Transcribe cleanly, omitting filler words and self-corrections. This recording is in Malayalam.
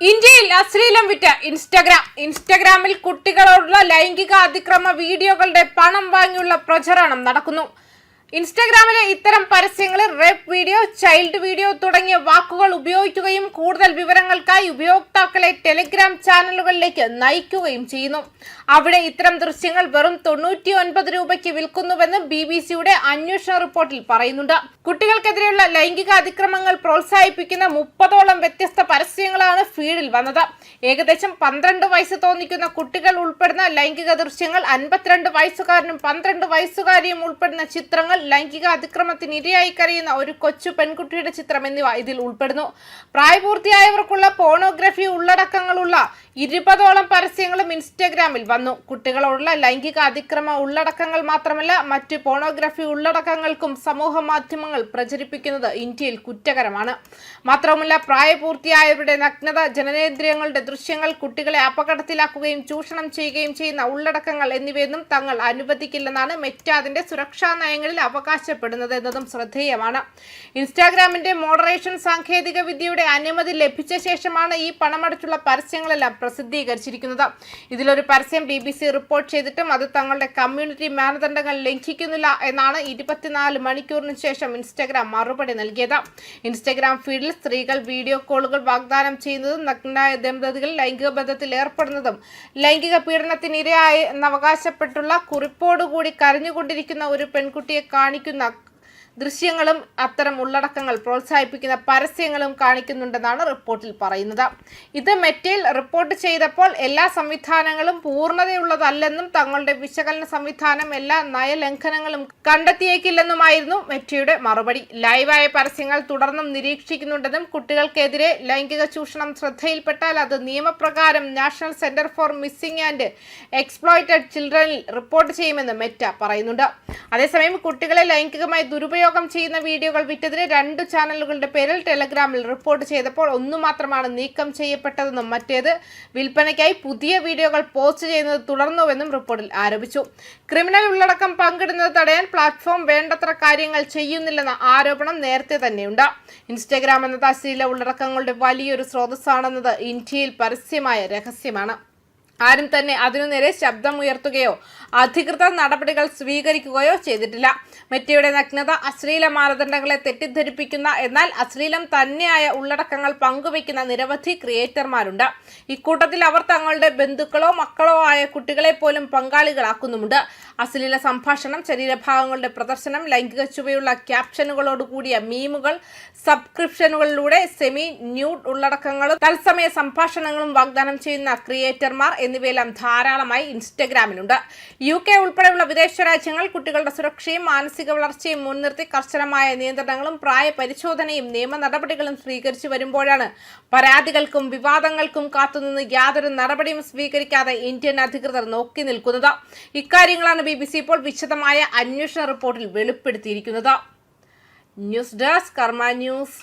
ഇന്ത്യയിൽ അശ്ലീലം വിറ്റ ഇൻസ്റ്റഗ്രാമിൽ കുട്ടികളോടുള്ള ലൈംഗിക അതിക്രമ വീഡിയോകളുടെ പണം വാങ്ങിയുള്ള പ്രചരണം നടക്കുന്നു. ഇൻസ്റ്റഗ്രാമിലെ ഇത്തരം പരസ്യങ്ങളിൽ റേപ്പ് വീഡിയോ, ചൈൽഡ് വീഡിയോ തുടങ്ങിയ വാക്കുകൾ ഉപയോഗിക്കുകയും കൂടുതൽ വിവരങ്ങൾക്കായി ഉപയോക്താക്കളെ ടെലിഗ്രാം ചാനലുകളിലേക്ക് നയിക്കുകയും ചെയ്യുന്നു. അവിടെ ഇത്തരം ദൃശ്യങ്ങൾ വെറും 99 രൂപയ്ക്ക് വിൽക്കുന്നുവെന്ന് BBC-യുടെ അന്വേഷണ റിപ്പോർട്ടിൽ പറയുന്നുണ്ട്. കുട്ടികൾക്കെതിരെയുള്ള ലൈംഗിക അതിക്രമങ്ങൾ പ്രോത്സാഹിപ്പിക്കുന്ന 30ഓളം വ്യത്യസ്ത പരസ്യങ്ങളാണ് ഫീഡിൽ വന്നത്. ഏകദേശം 12 വയസ്സ് തോന്നിക്കുന്ന കുട്ടികൾ ഉൾപ്പെടുന്ന ലൈംഗിക ദൃശ്യങ്ങൾ, 52 വയസ്സുകാരനും 12 വയസ്സുകാരിയും ഉൾപ്പെടുന്ന ചിത്രങ്ങൾ, ലൈംഗിക അതിക്രമത്തിന് ഇരയായി കരയുന്ന ഒരു കൊച്ചു പെൺകുട്ടിയുടെ ചിത്രം എന്നിവ ഇതിൽ ഉൾപ്പെടുന്നു. പ്രായപൂർത്തിയായവർക്കുള്ള പോണോഗ്രഫി ഉള്ളടക്കങ്ങളുള്ള 20ഓളം പരസ്യങ്ങളും ഇൻസ്റ്റഗ്രാമിൽ വന്നു. കുട്ടികളോടുള്ള ലൈംഗിക അതിക്രമ ഉള്ളടക്കങ്ങൾ മാത്രമല്ല, മറ്റ് പോണോഗ്രഫി ഉള്ളടക്കങ്ങൾക്കും സമൂഹ മാധ്യമങ്ങൾ പ്രചരിപ്പിക്കുന്നത് ഇന്ത്യയിൽ കുറ്റകരമാണ്. മാത്രവുമല്ല, പ്രായപൂർത്തിയായവരുടെ നഗ്നത, ജനനേന്ദ്രിയങ്ങളുടെ ദൃശ്യങ്ങൾ, കുട്ടികളെ അപകടത്തിലാക്കുകയും ചൂഷണം ചെയ്യുകയും ചെയ്യുന്ന ഉള്ളടക്കങ്ങൾ എന്നിവയൊന്നും തങ്ങൾ അനുവദിക്കില്ലെന്നാണ് മെറ്റ അതിന്റെ സുരക്ഷാ നയങ്ങളിൽ അവകാശപ്പെടുന്നത് എന്നതും ശ്രദ്ധേയമാണ്. ഇൻസ്റ്റാഗ്രാമിന്റെ മോഡറേഷൻ സാങ്കേതിക വിദ്യയുടെ അനുമതി ലഭിച്ച ശേഷമാണ് ഈ പണമടച്ചുള്ള പരസ്യങ്ങളെല്ലാം പ്രസിദ്ധീകരിച്ചിരിക്കുന്നത്. ഇതിലൊരു പരസ്യം BBC റിപ്പോർട്ട് ചെയ്തിട്ടും അത് തങ്ങളുടെ കമ്മ്യൂണിറ്റി മാനദണ്ഡങ്ങൾ ലംഘിക്കുന്നില്ല എന്നാണ് 24 മണിക്കൂറിന് ശേഷം ഇൻസ്റ്റഗ്രാം മറുപടി നൽകിയത്. ഇൻസ്റ്റഗ്രാം ഫീഡിൽ സ്ത്രീകൾ വീഡിയോ കോളുകൾ വാഗ്ദാനം ചെയ്യുന്നതും, നഗ്നനായ ദമ്പതികൾ ലൈംഗിക ബന്ധത്തിൽ ഏർപ്പെടുന്നതും, ലൈംഗിക പീഡനത്തിന് ഇരയായി എന്നവകാശപ്പെട്ടുള്ള കുറിപ്പോടുകൂടി കരഞ്ഞുകൊണ്ടിരിക്കുന്ന ഒരു പെൺകുട്ടിയെ കാണിക്കുന്ന ദൃശ്യങ്ങളും അത്തരം ഉള്ളടക്കങ്ങൾ പ്രോത്സാഹിപ്പിക്കുന്ന പരസ്യങ്ങളും കാണിക്കുന്നുണ്ടെന്നാണ് റിപ്പോർട്ടിൽ പറയുന്നത്. ഇത് മെറ്റയിൽ റിപ്പോർട്ട് ചെയ്തപ്പോൾ എല്ലാ സംവിധാനങ്ങളും പൂർണ്ണതയുള്ളതല്ലെന്നും തങ്ങളുടെ വിശകലന സംവിധാനം എല്ലാ നയലംഘനങ്ങളും കണ്ടെത്തിയേക്കില്ലെന്നുമായിരുന്നു മെറ്റയുടെ മറുപടി. ലൈവായ പരസ്യങ്ങൾ തുടർന്നും നിരീക്ഷിക്കുന്നുണ്ടെന്നും കുട്ടികൾക്കെതിരെ ലൈംഗിക ചൂഷണം ശ്രദ്ധയിൽപ്പെട്ടാൽ അത് നിയമപ്രകാരം national centre for missing and exploited ചിൽഡ്രനിൽ റിപ്പോർട്ട് ചെയ്യുമെന്ന് മെറ്റ പറയുന്നുണ്ട്. അതേസമയം കുട്ടികളെ ലൈംഗികമായി ദുരുപയോഗം ചെയ്യുന്ന വീഡിയോകൾ വിറ്റതിന് 2 ചാനലുകളുടെ പേരിൽ ടെലഗ്രാമിൽ റിപ്പോർട്ട് ചെയ്തപ്പോൾ ഒന്നു മാത്രമാണ് നീക്കം ചെയ്യപ്പെട്ടതെന്നും മറ്റേത് വിൽപ്പനയ്ക്കായി പുതിയ വീഡിയോകൾ പോസ്റ്റ് ചെയ്യുന്നത് തുടർന്നുവെന്നും റിപ്പോർട്ടിൽ ആരോപിച്ചു. ക്രിമിനൽ ഉള്ളടക്കം പങ്കിടുന്നത് തടയാൻ പ്ലാറ്റ്ഫോം വേണ്ടത്ര കാര്യങ്ങൾ ചെയ്യുന്നില്ലെന്ന ആരോപണം നേരത്തെ തന്നെയുണ്ട്. ഇൻസ്റ്റഗ്രാം എന്നത് അശ്ലീല ഉള്ളടക്കങ്ങളുടെ വലിയൊരു സ്രോതസ്സാണെന്നത് ഇന്ത്യയിൽ പരസ്യമായ രഹസ്യമാണ്. ആരും തന്നെ അതിനു നേരെ ശബ്ദമുയർത്തുകയോ അധികൃത നടപടികൾ സ്വീകരിക്കുകയോ ചെയ്തിട്ടില്ല. മെറ്റയുടെ നഗ്നത അശ്ലീല മാനദണ്ഡങ്ങളെ തെറ്റിദ്ധരിപ്പിക്കുന്ന, എന്നാൽ അശ്ലീലം തന്നെയായ ഉള്ളടക്കങ്ങൾ പങ്കുവയ്ക്കുന്ന നിരവധി ക്രിയേറ്റർമാരുണ്ട്. ഇക്കൂട്ടത്തിൽ അവർ തങ്ങളുടെ ബന്ധുക്കളോ മക്കളോ ആയ കുട്ടികളെ പോലും പങ്കാളികളാക്കുന്നുമുണ്ട്. അശ്ലീല സംഭാഷണം, ശരീരഭാഗങ്ങളുടെ പ്രദർശനം, ലൈംഗിക ചുവയുള്ള ക്യാപ്ഷനുകളോടുകൂടിയ മീമുകൾ, സബ്സ്ക്രിപ്ഷനുകളിലൂടെ സെമി ന്യൂഡ് ഉള്ളടക്കങ്ങളും തത്സമയ സംഭാഷണങ്ങളും വാഗ്ദാനം ചെയ്യുന്ന ക്രിയേറ്റർമാർ എന്നിവയെല്ലാം ധാരാളമായി ഇൻസ്റ്റഗ്രാമിലുണ്ട്. UK ഉൾപ്പെടെയുള്ള വിദേശ രാജ്യങ്ങൾ കുട്ടികളുടെ സുരക്ഷയും മാനസിക വളർച്ചയും മുൻനിർത്തി കർശനമായ നിയന്ത്രണങ്ങളും പ്രായ പരിശോധനയും നിയമ നടപടികളും സ്വീകരിച്ചു വരുമ്പോഴാണ് പരാതികൾക്കും വിവാദങ്ങൾക്കും കാത്തുനിന്ന് യാതൊരു നടപടിയും സ്വീകരിക്കാതെ ഇന്ത്യൻ അധികൃതർ നോക്കി നിൽക്കുന്നത്. ഇക്കാര്യങ്ങളാണ് BBC ഇപ്പോൾ വിശദമായ അന്വേഷണ റിപ്പോർട്ടിൽ വെളിപ്പെടുത്തിയിരിക്കുന്നത്. ന്യൂസ് ഡെസ്ക് കർമ്മ ന്യൂസ്.